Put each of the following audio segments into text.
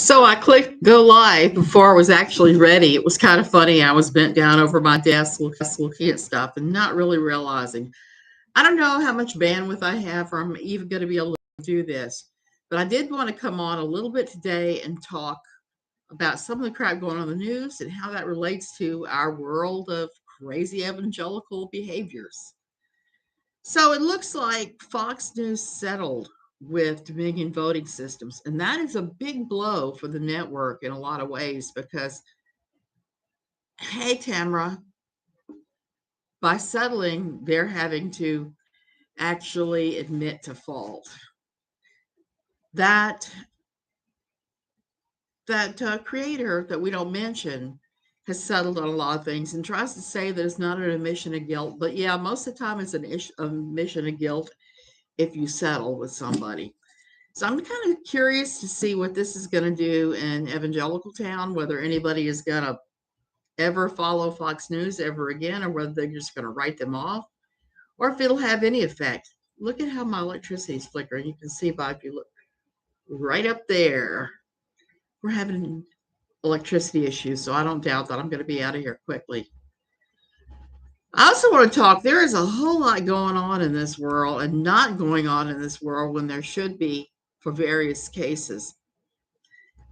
So I clicked go live before I was actually ready. It was kind of funny. I was bent down over my desk looking at stuff and not really realizing. I don't know how much bandwidth I have or I'm even going to be able to do this. But I did want to come on a little bit today and talk about some of the crap going on in the news and how that relates to our world of crazy evangelical behaviors. So it looks like Fox News settled with Dominion voting systems. And that is a big blow for the network in a lot of ways because, hey, Tamara, by settling, they're having to actually admit to fault. That creator that we don't mention has settled on a lot of things and tries to say that it's not an admission of guilt. But yeah, most of the time it's an admission of guilt if you settle with somebody. So I'm kind of curious to see what this is going to do in Evangelical Town, whether anybody is going to ever follow Fox News ever again, or whether they're just going to write them off, or if it'll have any effect. Look at how my electricity is flickering. You can see by if you look right up there, we're having electricity issues, so I don't doubt that I'm going to be out of here quickly. I also want to talk. There is a whole lot going on in this world and not going on in this world when there should be for various cases.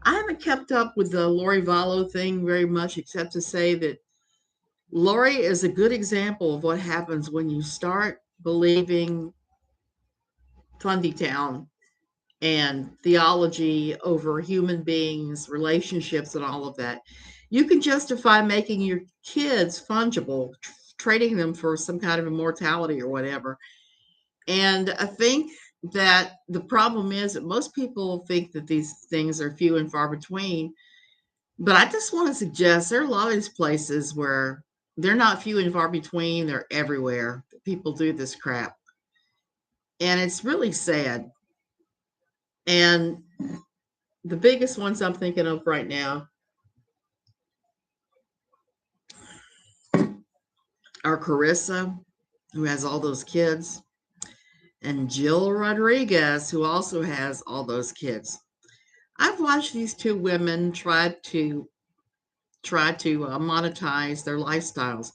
I haven't kept up with the Lori Vallow thing very much, except to say that Lori is a good example of what happens when you start believing Fundy Town and theology over human beings, relationships, and all of that. You can justify making your kids fungible, trading them for some kind of immortality or whatever. And I think that the problem is that most people think that these things are few and far between. But I just want to suggest there are a lot of these places where they're not few and far between, they're everywhere. People do this crap. And it's really sad. And the biggest ones I'm thinking of right now are Carissa, who has all those kids, and Jill Rodriguez, who also has all those kids. I've watched these two women try to monetize their lifestyles,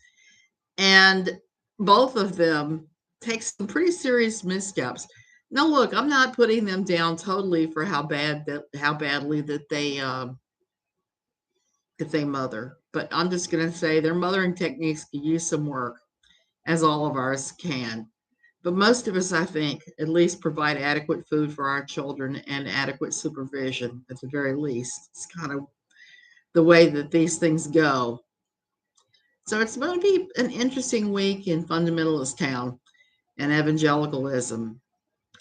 and both of them take some pretty serious missteps. Now, look, I'm not putting them down totally for how badly that they mother, but I'm just going to say their mothering techniques could use some work, as all of ours can. But most of us, I think, at least provide adequate food for our children and adequate supervision at the very least. It's kind of the way that these things go. So it's going to be an interesting week in fundamentalist town and evangelicalism.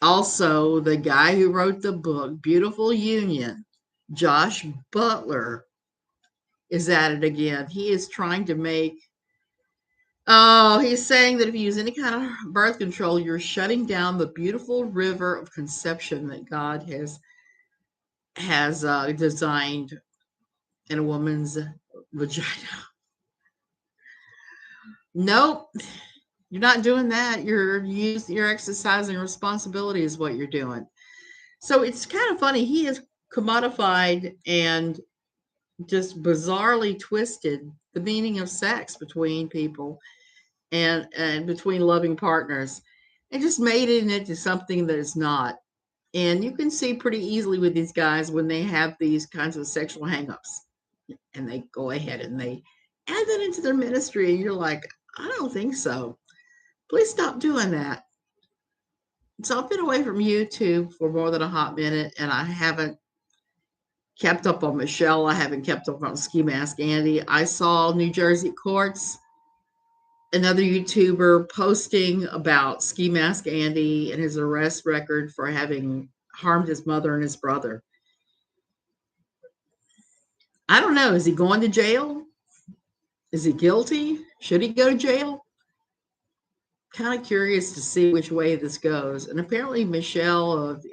Also, the guy who wrote the book, Beautiful Union, Josh Butler, is at it again. He is trying to make, oh, he's saying that if you use any kind of birth control, you're shutting down the beautiful river of conception that God has designed in a woman's vagina. Nope, you're not doing that. You're exercising responsibility is what you're doing. So it's kind of funny. He is commodified and just bizarrely twisted the meaning of sex between people and between loving partners, and just made it into something that it's not. And you can see pretty easily with these guys when they have these kinds of sexual hangups and they go ahead and they add that into their ministry, and you're like, I don't think so. Please stop doing that. So I've been away from YouTube for more than a hot minute, and I haven't kept up on Michelle. I haven't kept up on Ski Mask Andy. I saw New Jersey courts, another YouTuber posting about Ski Mask Andy and his arrest record for having harmed his mother and his brother. I don't know. Is he going to jail? Is he guilty? Should he go to jail? Kind of curious to see which way this goes. And apparently Michelle of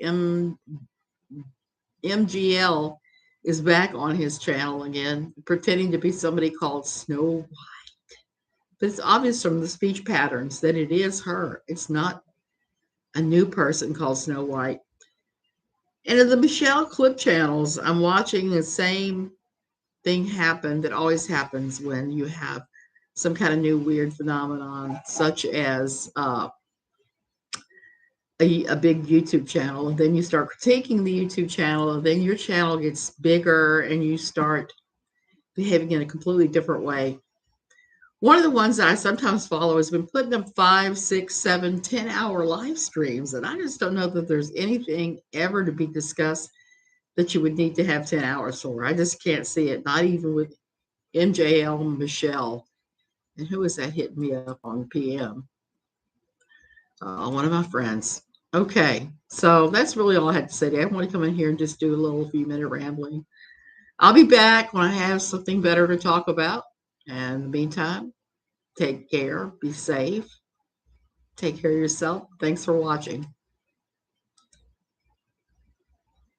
MGL is back on his channel again, pretending to be somebody called Snow White. But it's obvious from the speech patterns that it is her. It's not a new person called Snow White. And in the Michelle clip channels, I'm watching the same thing happen that always happens when you have some kind of new weird phenomenon, such as a big YouTube channel, and then you start critiquing the YouTube channel, and then your channel gets bigger and you start behaving in a completely different way. One of the ones that I sometimes follow has been putting up 5, 6, 7, 10 hour live streams. And I just don't know that there's anything ever to be discussed that you would need to have 10 hours for. I just can't see it, not even with MJL Michelle. And who is that hitting me up on PM? One of my friends. Okay, so that's really all I had to say today. I want to come in here and just do a little few minute rambling. I'll be back when I have something better to talk about. And in the meantime, take care, be safe, take care of yourself. Thanks for watching.